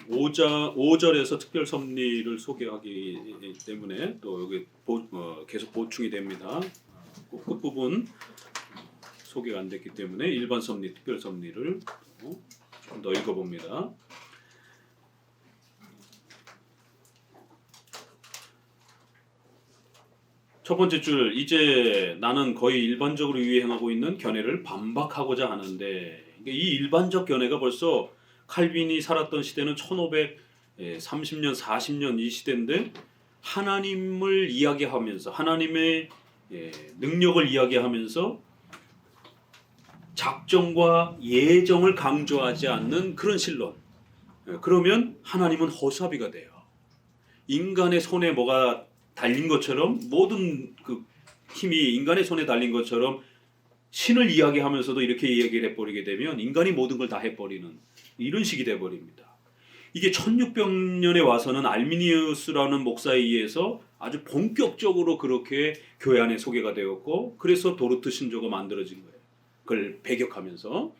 5절에서 특별 섭리를 소개하기 때문에 또 여기 계속 보충이 됩니다. 끝부분 소개가 안 됐기 때문에 일반 섭리, 특별 섭리를 좀 더 읽어봅니다. 첫 번째 줄, 이제 나는 거의 일반적으로 유행하고 있는 견해를 반박하고자 하는데, 이 일반적 견해가 벌써 칼빈이 살았던 시대는 1530년, 40년 이 시대인데, 하나님을 이야기하면서 하나님의 능력을 이야기하면서 작정과 예정을 강조하지 않는 그런 신론. 그러면 하나님은 허수아비가 돼요. 인간의 손에 뭐가 달린 것처럼, 모든 그 힘이 인간의 손에 달린 것처럼 신을 이야기하면서도 이렇게 이야기를 해버리게 되면 인간이 모든 걸 다 해버리는 이런 식이 돼버립니다. 이게 1600년에 와서는 알미니우스라는 목사에 의해서 아주 본격적으로 그렇게 교회 안에 소개가 되었고, 그래서 도르트 신조가 만들어진 거예요. 그걸 배격하면서.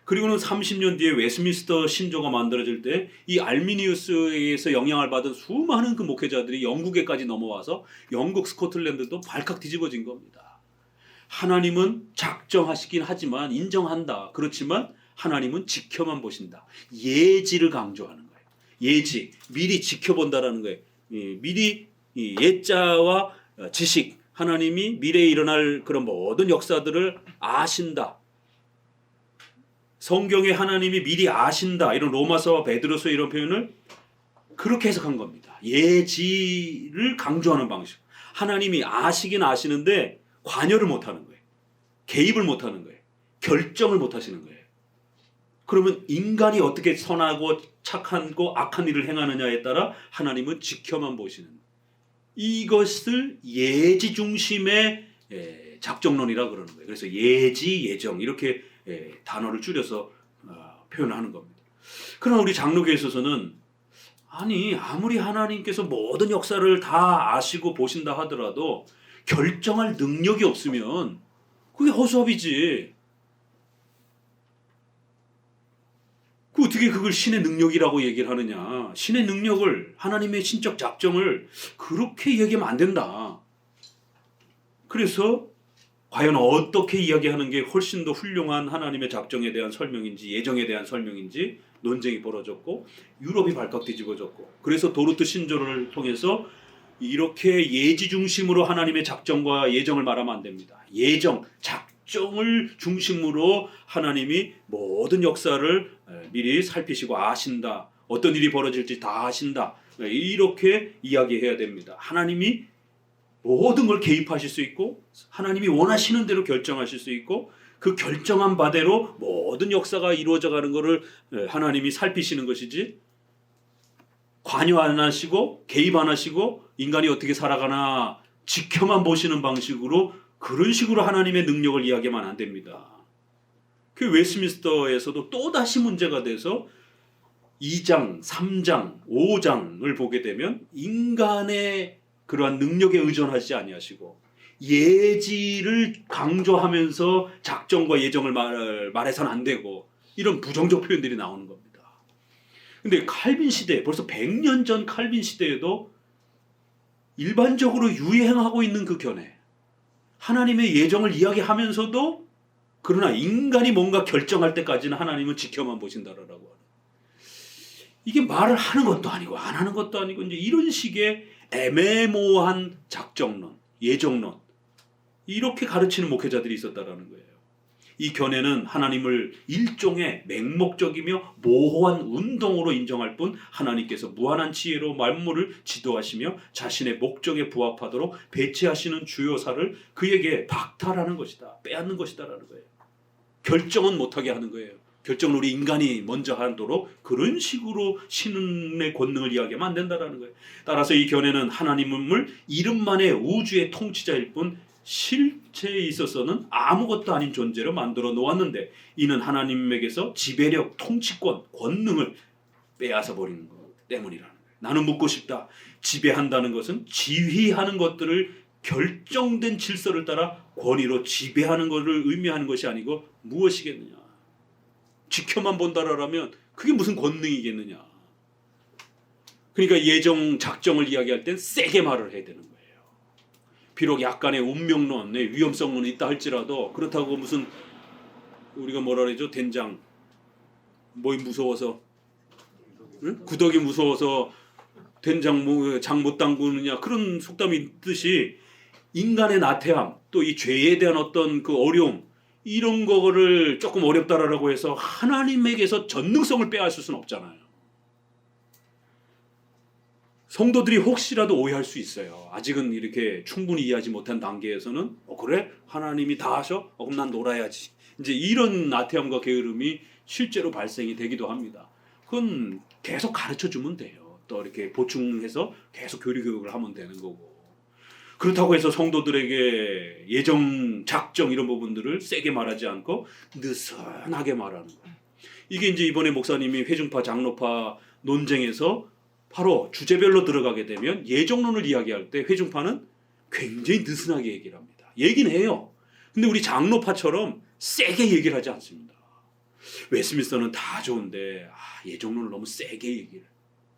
그리고는 30년 뒤에 웨스민스터 신조가 만들어질 때 이 알미니우스에 의해서 영향을 받은 수많은 그 목회자들이 영국에까지 넘어와서 영국, 스코틀랜드도 발칵 뒤집어진 겁니다. 하나님은 작정하시긴 하지만 인정한다. 그렇지만 하나님은 지켜만 보신다. 예지를 강조하는 거예요. 예지, 미리 지켜본다라는 거예요. 미리 예자와 지식, 하나님이 미래에 일어날 그런 모든 역사들을 아신다. 성경에 하나님이 미리 아신다, 이런 로마서와 베드로서 이런 표현을 그렇게 해석한 겁니다. 예지를 강조하는 방식. 하나님이 아시긴 아시는데 관여를 못하는 거예요. 개입을 못하는 거예요. 결정을 못하시는 거예요. 그러면 인간이 어떻게 선하고 착하고 악한 일을 행하느냐에 따라 하나님은 지켜만 보시는, 이것을 예지 중심의 작정론이라 그러는 거예요. 그래서 예지, 예정 이렇게 단어를 줄여서 표현하는 겁니다. 그러나 우리 장로교에 있어서는 아무리 하나님께서 모든 역사를 다 아시고 보신다 하더라도 결정할 능력이 없으면 그게 허수아비지. 어떻게 그걸 신의 능력이라고 얘기를 하느냐. 신의 능력을, 하나님의 신적 작정을 그렇게 얘기하면 안 된다. 그래서 과연 어떻게 이야기하는 게 훨씬 더 훌륭한 하나님의 작정에 대한 설명인지, 예정에 대한 설명인지 논쟁이 벌어졌고, 유럽이 발칵 뒤집어졌고, 그래서 도르트 신조를 통해서 이렇게 예지 중심으로 하나님의 작정과 예정을 말하면 안 됩니다. 예정, 작정을 중심으로 하나님이 모든 역사를 미리 살피시고 아신다. 어떤 일이 벌어질지 다 아신다. 이렇게 이야기해야 됩니다. 하나님이 모든 걸 개입하실 수 있고, 하나님이 원하시는 대로 결정하실 수 있고, 그 결정한 바대로 모든 역사가 이루어져 가는 것을 하나님이 살피시는 것이지, 관여 안 하시고 개입 안 하시고 인간이 어떻게 살아가나 지켜만 보시는 방식으로, 그런 식으로 하나님의 능력을 이야기하면 안 됩니다. 그 웨스민스터에서도 또다시 문제가 돼서 2장, 3장, 5장을 보게 되면 인간의 그러한 능력에 의존하지 아니하시고 예지를 강조하면서 작정과 예정을 말해서는 안 되고, 이런 부정적 표현들이 나오는 겁니다. 근데 칼빈 시대, 벌써 100년 전 칼빈 시대에도 일반적으로 유행하고 있는 그 견해, 하나님의 예정을 이야기하면서도 그러나 인간이 뭔가 결정할 때까지는 하나님은 지켜만 보신다라고 하는, 이게 말을 하는 것도 아니고 안 하는 것도 아니고 이제 이런 식의 애매모호한 작정론, 예정론, 이렇게 가르치는 목회자들이 있었다라는 거예요. 이 견해는 하나님을 일종의 맹목적이며 모호한 운동으로 인정할 뿐, 하나님께서 무한한 지혜로 만물을 지도하시며 자신의 목적에 부합하도록 배치하시는 주요사를 그에게 박탈하는 것이다, 빼앗는 것이다라는 거예요. 결정은 못하게 하는 거예요. 결정을 우리 인간이 먼저 하도록 그런 식으로 신의 권능을 이야기하면 안 된다라는 거예요. 따라서 이 견해는 하나님을 이름만의 우주의 통치자일 뿐 실체에 있어서는 아무것도 아닌 존재로 만들어 놓았는데, 이는 하나님에게서 지배력, 통치권, 권능을 빼앗아 버리는 것 때문이라는 거예요. 나는 묻고 싶다. 지배한다는 것은 지휘하는 것들을 결정된 질서를 따라 권위로 지배하는 것을 의미하는 것이 아니고 무엇이겠느냐. 지켜만 본다라면 그게 무슨 권능이겠느냐. 그러니까 예정 작정을 이야기할 땐 세게 말을 해야 되는 거예요. 비록 약간의 운명론, 위험성은 있다 할지라도 그렇다고 무슨 우리가 뭐라 그러죠? 된장 뭐 무서워서 응? 구더기 무서워서 된장 장 못 담그느냐 그런 속담이 있듯이 인간의 나태함 또 이 죄에 대한 어떤 그 어려움 이런 거를 조금 어렵다라고 해서 하나님에게서 전능성을 빼앗을 수는 없잖아요. 성도들이 혹시라도 오해할 수 있어요. 아직은 이렇게 충분히 이해하지 못한 단계에서는 그래? 하나님이 다 하셔? 그럼 난 놀아야지. 이제 이런 나태함과 게으름이 실제로 발생이 되기도 합니다. 그건 계속 가르쳐주면 돼요. 또 이렇게 보충해서 계속 교리교육을 하면 되는 거고. 그렇다고 해서 성도들에게 예정, 작정 이런 부분들을 세게 말하지 않고 느슨하게 말하는 거예요. 이게 이제 이번에 목사님이 회중파, 장로파 논쟁에서 바로 주제별로 들어가게 되면 예정론을 이야기할 때 회중파는 굉장히 느슨하게 얘기를 합니다. 얘기는 해요. 근데 우리 장로파처럼 세게 얘기를 하지 않습니다. 웨스민스터는 다 좋은데 예정론을 너무 세게 얘기를.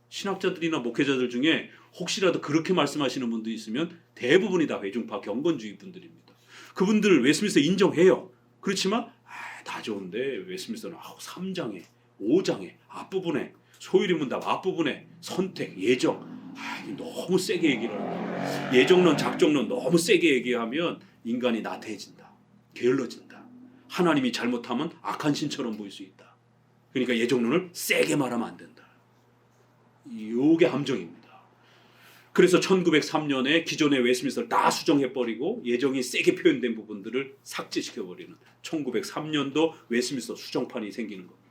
신학자들이나 목회자들 중에 혹시라도 그렇게 말씀하시는 분도 있으면 대부분이 다 회중파 경건주의 분들입니다. 그분들 웨스민스터 인정해요. 그렇지만 다 좋은데 웨스민스터는 3장에 5장에 앞부분에 소유리문답 앞부분에 선택, 예정 너무 세게 얘기를 합니다. 예정론, 작정론 너무 세게 얘기하면 인간이 나태해진다. 게을러진다. 하나님이 잘못하면 악한 신처럼 보일 수 있다. 그러니까 예정론을 세게 말하면 안 된다. 이게 함정입니다. 그래서 1903년에 기존의 웨스민스터를 다 수정해버리고 예정이 세게 표현된 부분들을 삭제시켜버리는 1903년도 웨스민스터 수정판이 생기는 겁니다.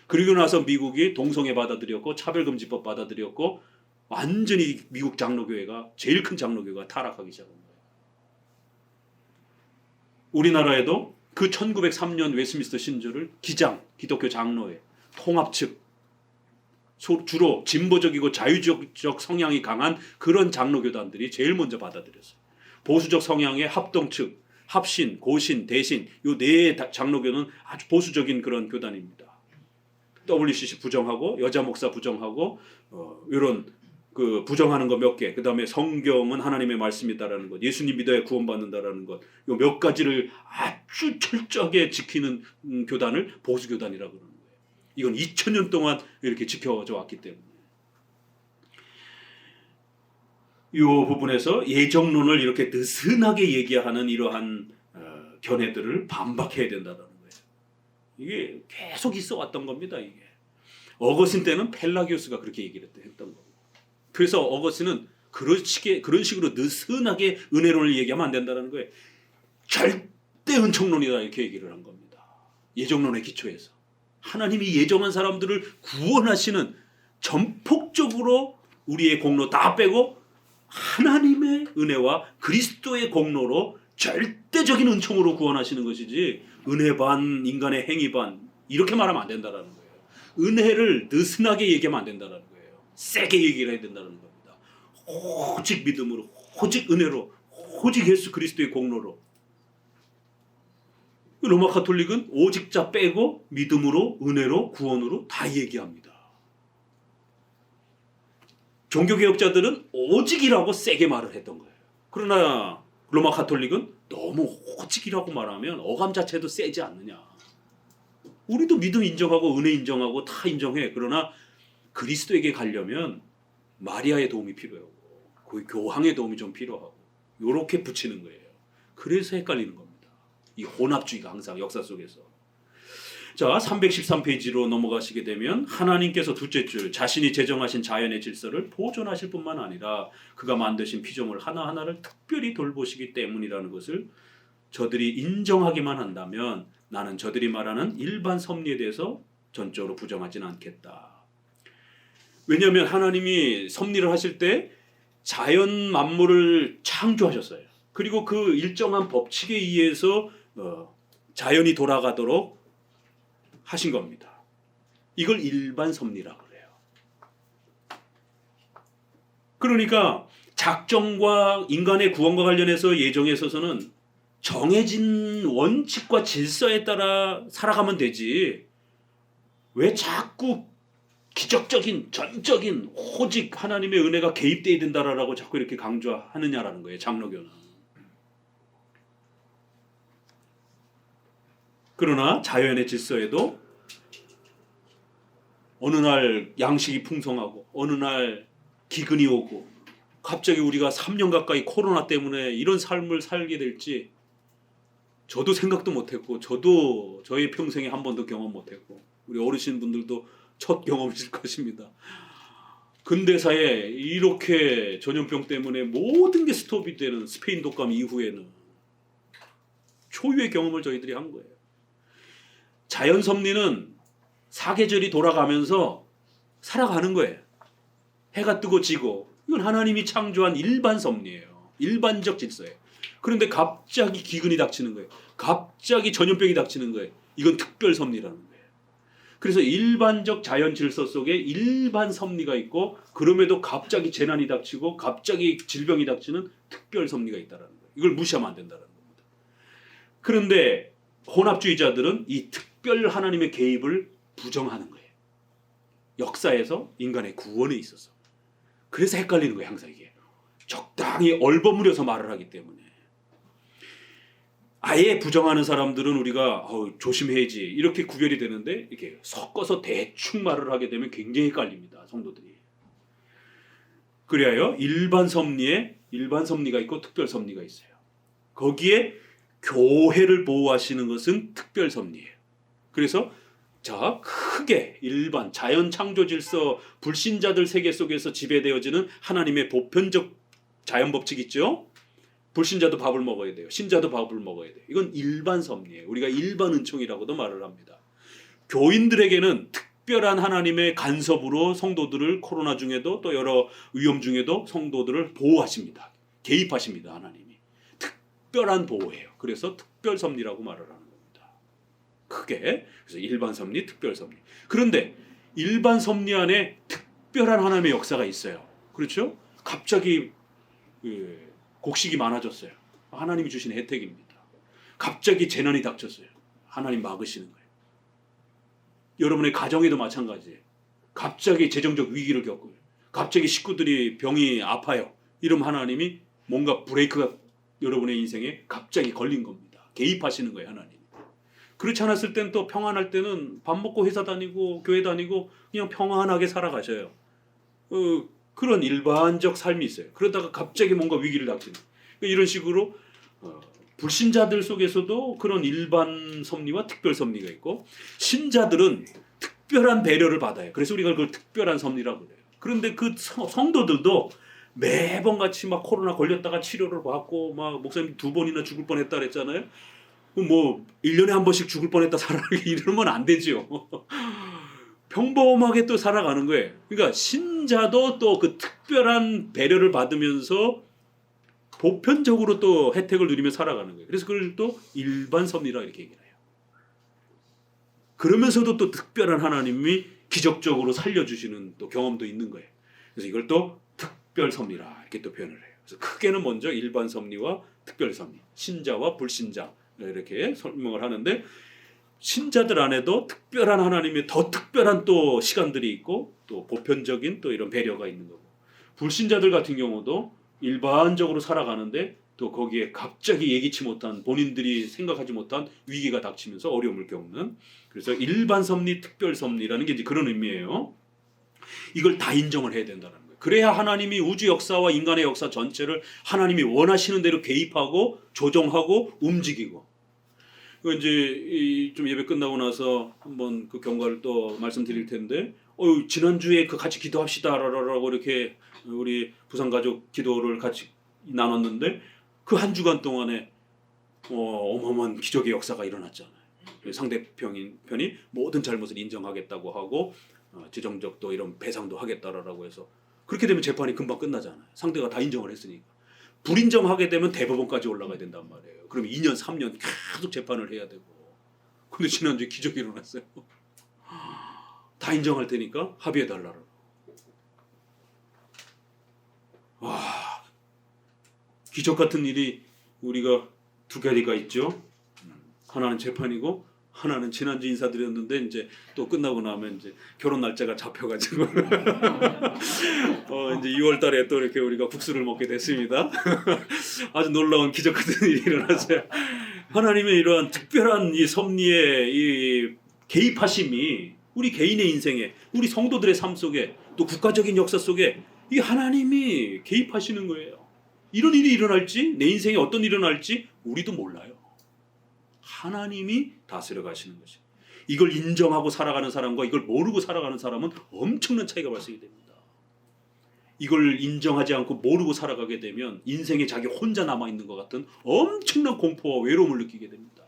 그리고 나서 미국이 동성애 받아들였고 차별금지법 받아들였고 완전히 미국 장로교회가 제일 큰 장로교회가 타락하기 시작한 거예요. 우리나라에도 그 1903년 웨스민스터 신조를 기장, 기독교 장로회, 통합 측 주로 진보적이고 자유적 성향이 강한 그런 장로교단들이 제일 먼저 받아들였어요. 보수적 성향의 합동 측, 합신, 고신, 대신 이 네 장로교는 아주 보수적인 그런 교단입니다. WCC 부정하고 여자 목사 부정하고 이런 그 부정하는 거 몇 개, 그 다음에 성경은 하나님의 말씀이다라는 것, 예수님 믿어야 구원받는다라는 것, 요 몇 가지를 아주 철저하게 지키는 교단을 보수 교단이라고 그러는 거예요. 이건 2000년 동안 이렇게 지켜져 왔기 때문에. 이 부분에서 예정론을 이렇게 느슨하게 얘기하는 이러한 견해들을 반박해야 된다는 거예요. 이게 계속 있어 왔던 겁니다. 이게 어거스틴 때는 펠라기오스가 그렇게 얘기를 했던 거고. 그래서 어거스틴은 그런 식으로 느슨하게 은혜론을 얘기하면 안 된다는 거예요. 절대 은총론이다 이렇게 얘기를 한 겁니다. 예정론의 기초에서 하나님이 예정한 사람들을 구원하시는 전폭적으로 우리의 공로 다 빼고 하나님의 은혜와 그리스도의 공로로 절대적인 은총으로 구원하시는 것이지 은혜 반 인간의 행위 반 이렇게 말하면 안 된다는 거예요. 은혜를 느슨하게 얘기하면 안 된다는 거예요. 세게 얘기를 해야 된다는 겁니다. 오직 믿음으로, 오직 은혜로, 오직 예수 그리스도의 공로로. 로마 가톨릭은 오직 자 빼고 믿음으로, 은혜로, 구원으로 다 얘기합니다. 종교개혁자들은 오직이라고 세게 말을 했던 거예요. 그러나 로마 가톨릭은 너무 오직이라고 말하면 어감 자체도 세지 않느냐. 우리도 믿음 인정하고 은혜 인정하고 다 인정해. 그러나 그리스도에게 가려면 마리아의 도움이 필요하고 그 교황의 도움이 좀 필요하고 이렇게 붙이는 거예요. 그래서 헷갈리는 겁니다. 이 혼합주의가 항상 역사 속에서. 자, 313페이지로 넘어가시게 되면 하나님께서 둘째 줄 자신이 제정하신 자연의 질서를 보존하실 뿐만 아니라 그가 만드신 피조물 하나하나를 특별히 돌보시기 때문이라는 것을 저들이 인정하기만 한다면 나는 저들이 말하는 일반 섭리에 대해서 전적으로 부정하지는 않겠다. 왜냐하면 하나님이 섭리를 하실 때 자연 만물을 창조하셨어요. 그리고 그 일정한 법칙에 의해서 자연이 돌아가도록 하신 겁니다. 이걸 일반 섭리라고 그래요. 그러니까 작정과 인간의 구원과 관련해서 예정에 있어서는 정해진 원칙과 질서에 따라 살아가면 되지 왜 자꾸 기적적인 전적인 오직 하나님의 은혜가 개입돼야 된다라고 자꾸 이렇게 강조하느냐라는 거예요. 장로교는. 그러나 자연의 질서에도 어느 날 양식이 풍성하고 어느 날 기근이 오고 갑자기 우리가 3년 가까이 코로나 때문에 이런 삶을 살게 될지 저도 생각도 못했고 저도 저의 평생에 한 번도 경험 못했고 우리 어르신분들도 첫 경험이실 것입니다. 근대사에 이렇게 전염병 때문에 모든 게 스톱이 되는 스페인 독감 이후에는 초유의 경험을 저희들이 한 거예요. 자연 섭리는 사계절이 돌아가면서 살아가는 거예요. 해가 뜨고 지고 이건 하나님이 창조한 일반 섭리예요. 일반적 질서예요. 그런데 갑자기 기근이 닥치는 거예요. 갑자기 전염병이 닥치는 거예요. 이건 특별 섭리라는 거예요. 그래서 일반적 자연 질서 속에 일반 섭리가 있고 그럼에도 갑자기 재난이 닥치고 갑자기 질병이 닥치는 특별 섭리가 있다는 거예요. 이걸 무시하면 안 된다는 겁니다. 그런데 혼합주의자들은 이 특별 하나님의 개입을 부정하는 거예요. 역사에서 인간의 구원에 있어서. 그래서 헷갈리는 거예요. 항상 이게. 적당히 얼버무려서 말을 하기 때문에. 아예 부정하는 사람들은 우리가 조심해야지 이렇게 구별이 되는데 이렇게 섞어서 대충 말을 하게 되면 굉장히 헷갈립니다. 성도들이. 그래야 일반 섭리가 있고 특별 섭리가 있어요. 거기에 교회를 보호하시는 것은 특별 섭리예요. 그래서 자 크게 일반 자연 창조 질서 불신자들 세계 속에서 지배되어지는 하나님의 보편적 자연 법칙 있죠. 불신자도 밥을 먹어야 돼요. 신자도 밥을 먹어야 돼요. 이건 일반 섭리예요. 우리가 일반 은총이라고도 말을 합니다. 교인들에게는 특별한 하나님의 간섭으로 성도들을 코로나 중에도 또 여러 위험 중에도 성도들을 보호하십니다. 개입하십니다. 하나님이. 특별한 보호예요. 그래서 특별 섭리라고 말을 하는 겁니다. 크게. 그래서 일반 섭리, 특별 섭리. 그런데 일반 섭리 안에 특별한 하나님의 역사가 있어요. 그렇죠? 갑자기 곡식이 많아졌어요. 하나님이 주신 혜택입니다. 갑자기 재난이 닥쳤어요. 하나님 막으시는 거예요. 여러분의 가정에도 마찬가지예요. 갑자기 재정적 위기를 겪어요. 갑자기 식구들이 병이 아파요. 이러면 하나님이 뭔가 브레이크가 여러분의 인생에 갑자기 걸린 겁니다. 개입하시는 거예요. 하나님. 그렇지 않았을 땐 또 평안할 때는 밥 먹고 회사 다니고 교회 다니고 그냥 평안하게 살아가셔요. 그런 일반적 삶이 있어요. 그러다가 갑자기 뭔가 위기를 닥치는 이런 식으로 불신자들 속에서도 그런 일반 섭리와 특별 섭리가 있고 신자들은 특별한 배려를 받아요. 그래서 우리가 그걸 특별한 섭리라고 그래요. 그런데 그 성도들도 매번 같이 막 코로나 걸렸다가 치료를 받고 막 목사님 2번이나 죽을 뻔했다 그랬잖아요. 뭐 1년에 한 번씩 죽을 뻔했다 살아가기 이러면 안 되죠. 평범하게 또 살아가는 거예요. 그러니까 신자도 또 그 특별한 배려를 받으면서 보편적으로 또 혜택을 누리며 살아가는 거예요. 그래서 그걸 또 일반 섭리라 이렇게 얘기를 해요. 그러면서도 또 특별한 하나님이 기적적으로 살려주시는 또 경험도 있는 거예요. 그래서 이걸 또 특별 섭리라 이렇게 또 표현을 해요. 그래서 크게는 먼저 일반 섭리와 특별 섭리, 신자와 불신자 이렇게 설명을 하는데 신자들 안에도 특별한 하나님의 더 특별한 또 시간들이 있고 또 보편적인 또 이런 배려가 있는 거고 불신자들 같은 경우도 일반적으로 살아가는데 또 거기에 갑자기 예기치 못한 본인들이 생각하지 못한 위기가 닥치면서 어려움을 겪는 그래서 일반 섭리, 특별 섭리라는 게 이제 그런 의미예요. 이걸 다 인정을 해야 된다는 거예요. 그래야 하나님이 우주 역사와 인간의 역사 전체를 하나님이 원하시는 대로 개입하고 조정하고 움직이고 이제 좀 예배 끝나고 나서 한번 그 경과를 또 말씀드릴 텐데 지난주에 그 같이 기도합시다라고 이렇게 우리 부산가족 기도를 같이 나눴는데 그 한 주간 동안에 어마어마한 기적의 역사가 일어났잖아요. 상대편이 모든 잘못을 인정하겠다고 하고 지정적 또 이런 배상도 하겠다라고 해서 그렇게 되면 재판이 금방 끝나잖아요. 상대가 다 인정을 했으니까. 불인정하게 되면 대법원까지 올라가야 된단 말이에요. 그럼 2년, 3년 계속 재판을 해야 되고. 근데 지난주에 기적이 일어났어요. 다 인정할 테니까 합의해달라고. 와, 기적 같은 일이 우리가 두 가지가 있죠. 하나는 재판이고 하나는 지난주 인사드렸는데 이제 또 끝나고 나면 이제 결혼 날짜가 잡혀가지고 이제 2월달에 또 이렇게 우리가 국수를 먹게 됐습니다. 아주 놀라운 기적 같은 일이 일어났어요. 하나님의 이러한 특별한 이 섭리의 이 개입하심이 우리 개인의 인생에, 우리 성도들의 삶 속에, 또 국가적인 역사 속에 이 하나님이 개입하시는 거예요. 이런 일이 일어날지, 내 인생에 어떤 일이 일어날지 우리도 몰라요. 하나님이 다스려 가시는 것이. 이걸 인정하고 살아가는 사람과 이걸 모르고 살아가는 사람은 엄청난 차이가 발생이 됩니다. 이걸 인정하지 않고 모르고 살아가게 되면 인생에 자기 혼자 남아있는 것 같은 엄청난 공포와 외로움을 느끼게 됩니다.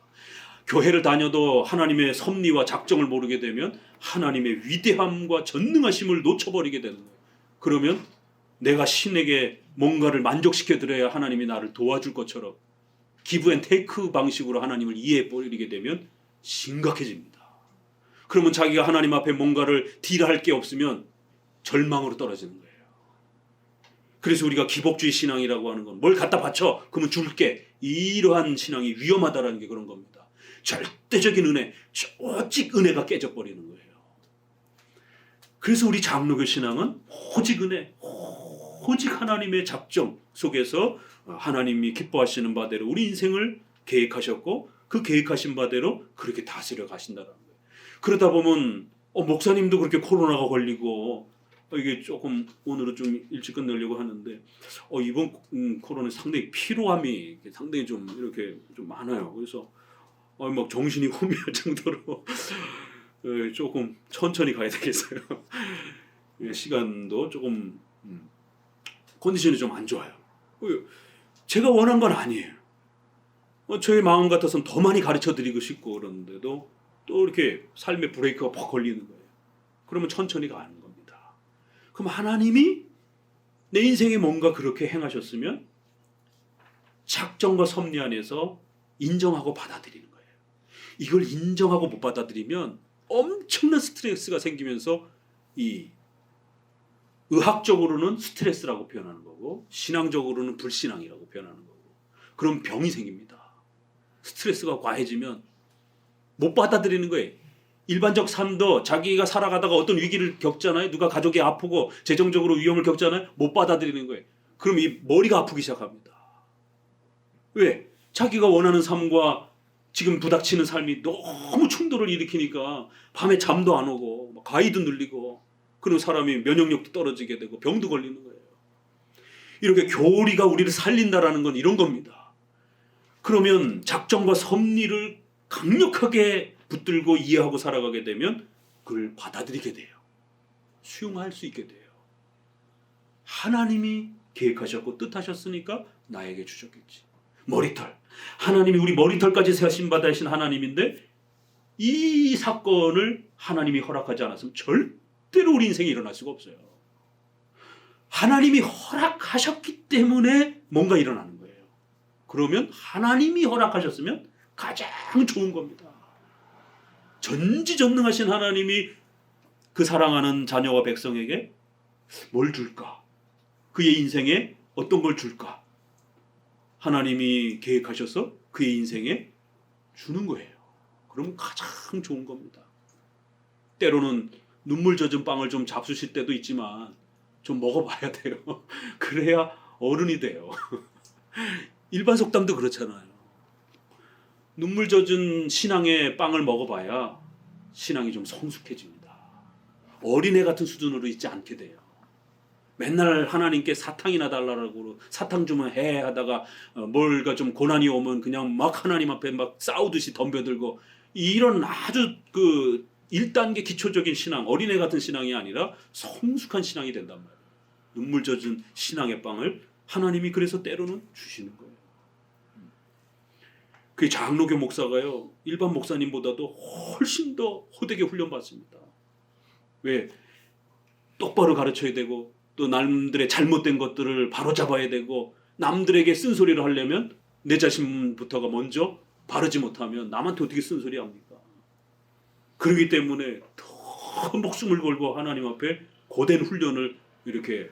교회를 다녀도 하나님의 섭리와 작정을 모르게 되면 하나님의 위대함과 전능하심을 놓쳐버리게 되는 거예요. 그러면 내가 신에게 뭔가를 만족시켜드려야 하나님이 나를 도와줄 것처럼 기브 앤 테이크 방식으로 하나님을 이해해버리게 되면 심각해집니다. 그러면 자기가 하나님 앞에 뭔가를 딜할 게 없으면 절망으로 떨어지는 거예요. 그래서 우리가 기복주의 신앙이라고 하는 건 뭘 갖다 바쳐 그러면 줄게, 이러한 신앙이 위험하다라는 게 그런 겁니다. 절대적인 은혜, 오직 은혜가 깨져버리는 거예요. 그래서 우리 장로교 신앙은 오직 은혜, 오직 하나님의 작정 속에서 하나님이 기뻐하시는 바대로 우리 인생을 계획하셨고 그 계획하신 바대로 그렇게 다스려 가신다는 거예요. 그러다 보면 목사님도 그렇게 코로나가 걸리고 이게 조금 오늘은 좀 일찍 끝내려고 하는데 이번 코로나 상당히 피로함이 상당히 좀 이렇게 좀 많아요. 그래서 막 정신이 혼미할 정도로 조금 천천히 가야 되겠어요. 시간도 조금 컨디션이 좀 안 좋아요. 제가 원한 건 아니에요. 저의 마음 같아서는 더 많이 가르쳐드리고 싶고 그러는데도 또 이렇게 삶의 브레이크가 퍽 걸리는 거예요. 그러면 천천히 가는 겁니다. 그럼 하나님이 내 인생에 뭔가 그렇게 행하셨으면 작정과 섭리 안에서 인정하고 받아들이는 거예요. 이걸 인정하고 못 받아들이면 엄청난 스트레스가 생기면서 이 의학적으로는 스트레스라고 표현하는 거고 신앙적으로는 불신앙이라고 표현하는 거고 그럼 병이 생깁니다. 스트레스가 과해지면 못 받아들이는 거예요. 일반적 삶도 자기가 살아가다가 어떤 위기를 겪잖아요. 누가 가족이 아프고 재정적으로 위험을 겪잖아요. 못 받아들이는 거예요. 그럼 이 머리가 아프기 시작합니다. 왜? 자기가 원하는 삶과 지금 부닥치는 삶이 너무 충돌을 일으키니까 밤에 잠도 안 오고 가위도 눌리고 그런 사람이 면역력도 떨어지게 되고 병도 걸리는 거예요. 이렇게 교리가 우리를 살린다라는 건 이런 겁니다. 그러면 작정과 섭리를 강력하게 붙들고 이해하고 살아가게 되면 그걸 받아들이게 돼요. 수용할 수 있게 돼요. 하나님이 계획하셨고 뜻하셨으니까 나에게 주셨겠지. 머리털. 하나님이 우리 머리털까지 세하신 받으신 하나님인데 이 사건을 하나님이 허락하지 않았으면 절대로 우리 인생에 일어날 수가 없어요. 하나님이 허락하셨기 때문에 뭔가 일어나는 거예요. 그러면 하나님이 허락하셨으면 가장 좋은 겁니다. 전지전능하신 하나님이 그 사랑하는 자녀와 백성에게 뭘 줄까? 그의 인생에 어떤 걸 줄까? 하나님이 계획하셔서 그의 인생에 주는 거예요. 그러면 가장 좋은 겁니다. 때로는 눈물 젖은 빵을 좀 잡수실 때도 있지만 좀 먹어봐야 돼요. 그래야 어른이 돼요. 일반 속담도 그렇잖아요. 눈물 젖은 신앙의 빵을 먹어봐야 신앙이 좀 성숙해집니다. 어린애 같은 수준으로 있지 않게 돼요. 맨날 하나님께 사탕이나 달라고 사탕 주면 해 하다가 뭘가 좀 고난이 오면 그냥 막 하나님 앞에 막 싸우듯이 덤벼들고 이런 아주 그 1단계 기초적인 신앙, 어린애 같은 신앙이 아니라 성숙한 신앙이 된단 말이에요. 눈물 젖은 신앙의 빵을 하나님이 그래서 때로는 주시는 거예요. 그 장로교 목사가요 일반 목사님보다도 훨씬 더 호되게 훈련받습니다. 왜? 똑바로 가르쳐야 되고 또 남들의 잘못된 것들을 바로잡아야 되고 남들에게 쓴소리를 하려면 내 자신부터가 먼저 바르지 못하면 남한테 어떻게 쓴소리 합니까? 그렇기 때문에 더 목숨을 걸고 하나님 앞에 고된 훈련을 이렇게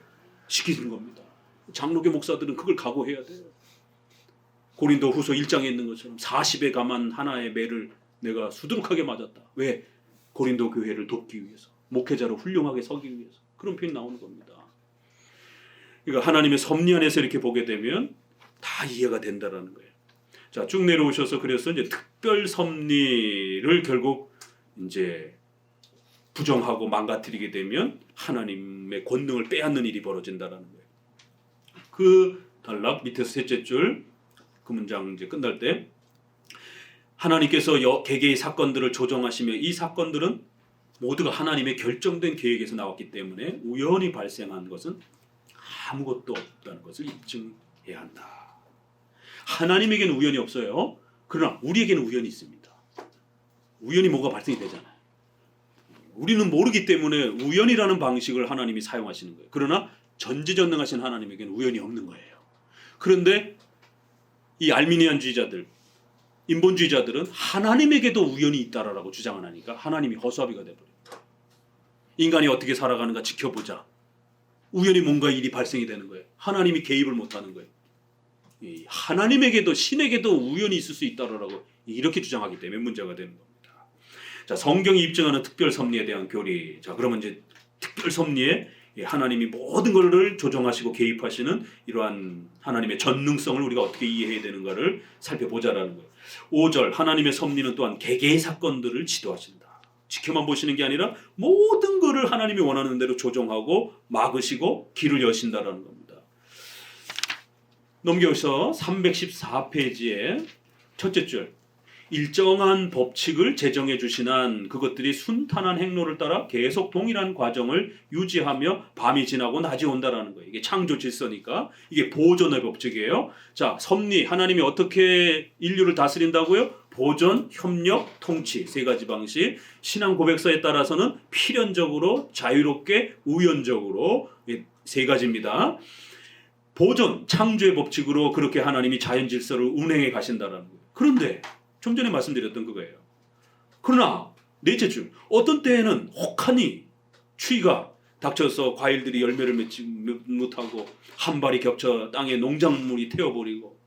시키는 겁니다. 장로교 목사들은 그걸 각오해야 돼요. 고린도 후서 1장에 있는 것처럼 40에 감한 하나의 매를 내가 수두룩하게 맞았다. 왜? 고린도 교회를 돕기 위해서, 목회자로 훌륭하게 서기 위해서. 그런 표현이 나오는 겁니다. 그러니까 하나님의 섭리 안에서 이렇게 보게 되면 다 이해가 된다라는 거예요. 자, 쭉 내려오셔서 그래서 이제 특별 섭리를 결국 이제 부정하고 망가뜨리게 되면 하나님의 권능을 빼앗는 일이 벌어진다라는 거예요. 그 단락 밑에서 셋째 줄 그 문장 이제 끝날 때 하나님께서 개개의 사건들을 조정하시며 이 사건들은 모두가 하나님의 결정된 계획에서 나왔기 때문에 우연히 발생한 것은 아무것도 없다는 것을 입증해야 한다. 하나님에게는 우연이 없어요. 그러나 우리에게는 우연이 있습니다. 우연히 뭐가 발생이 되잖아요. 우리는 모르기 때문에 우연이라는 방식을 하나님이 사용하시는 거예요. 그러나 전지전능하신 하나님에게는 우연이 없는 거예요. 그런데 이 알미니안주의자들, 인본주의자들은 하나님에게도 우연이 있다라고 주장을 하니까 하나님이 허수아비가 되어버립니다. 인간이 어떻게 살아가는가 지켜보자. 우연히 뭔가 일이 발생이 되는 거예요. 하나님이 개입을 못하는 거예요. 하나님에게도 신에게도 우연이 있을 수 있다라고 이렇게 주장하기 때문에 문제가 되는 겁니다. 자, 성경이 입증하는 특별 섭리에 대한 교리. 자, 그러면 이제 특별 섭리에 하나님이 모든 것을 조정하시고 개입하시는 이러한 하나님의 전능성을 우리가 어떻게 이해해야 되는가를 살펴보자라는 거예요. 5절 하나님의 섭리는 또한 개개의 사건들을 지도하신다. 지켜만 보시는 게 아니라 모든 것을 하나님이 원하는 대로 조정하고 막으시고 길을 여신다라는 겁니다. 넘겨서 314페이지에 첫째 줄 일정한 법칙을 제정해 주시난 그것들이 순탄한 행로를 따라 계속 동일한 과정을 유지하며 밤이 지나고 낮이 온다라는 거예요. 이게 창조 질서니까 이게 보존의 법칙이에요. 자, 섭리 하나님이 어떻게 인류를 다스린다고요? 보존, 협력, 통치 세 가지 방식. 신앙 고백서에 따라서는 필연적으로, 자유롭게, 우연적으로 세 가지입니다. 보존, 창조의 법칙으로 그렇게 하나님이 자연 질서를 운행해 가신다라는 거예요. 그런데 좀 전에 말씀드렸던 그거예요. 그러나 넷째 줄 어떤 때에는 혹하니 추위가 닥쳐서 과일들이 열매를 맺지 못하고 한발이 겹쳐 땅에 농작물이 태워버리고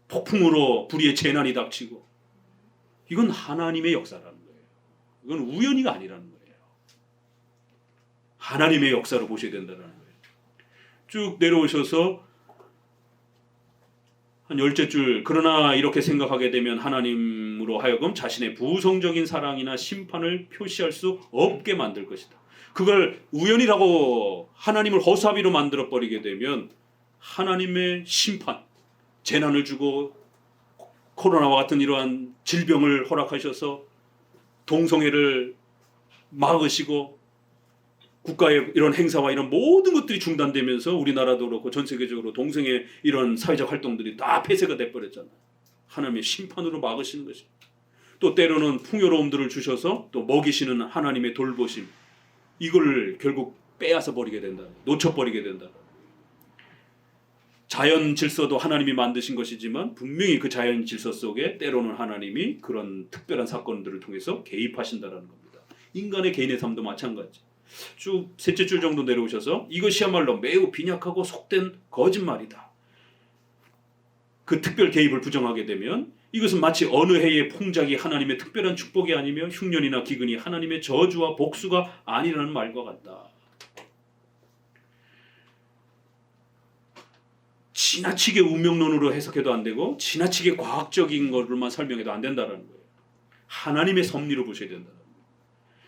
폭풍으로 불의의 재난이 닥치고 이건 하나님의 역사라는 거예요. 이건 우연히가 아니라는 거예요. 하나님의 역사로 보셔야 된다는 거예요. 쭉 내려오셔서 한 10줄 그러나 이렇게 생각하게 되면 하나님으로 하여금 자신의 부성적인 사랑이나 심판을 표시할 수 없게 만들 것이다. 그걸 우연이라고 하나님을 허수아비로 만들어버리게 되면 하나님의 심판, 재난을 주고 코로나와 같은 이러한 질병을 허락하셔서 동성애를 막으시고 국가의 이런 행사와 이런 모든 것들이 중단되면서 우리나라도 그렇고 전 세계적으로 동성애 이런 사회적 활동들이 다 폐쇄가 돼버렸잖아요. 하나님의 심판으로 막으시는 것입니다. 또 때로는 풍요로움들을 주셔서 또 먹이시는 하나님의 돌보심 이걸 결국 빼앗아 버리게 된다. 놓쳐버리게 된다. 자연 질서도 하나님이 만드신 것이지만 분명히 그 자연 질서 속에 때로는 하나님이 그런 특별한 사건들을 통해서 개입하신다는 겁니다. 인간의 개인의 삶도 마찬가지. 쭉 셋째 줄 정도 내려오셔서 이것이야말로 매우 빈약하고 속된 거짓말이다. 그 특별 개입을 부정하게 되면 이것은 마치 어느 해의 풍작이 하나님의 특별한 축복이 아니며 흉년이나 기근이 하나님의 저주와 복수가 아니라는 말과 같다. 지나치게 운명론으로 해석해도 안 되고 지나치게 과학적인 것으로만 설명해도 안 된다는 거예요. 하나님의 섭리로 보셔야 된다.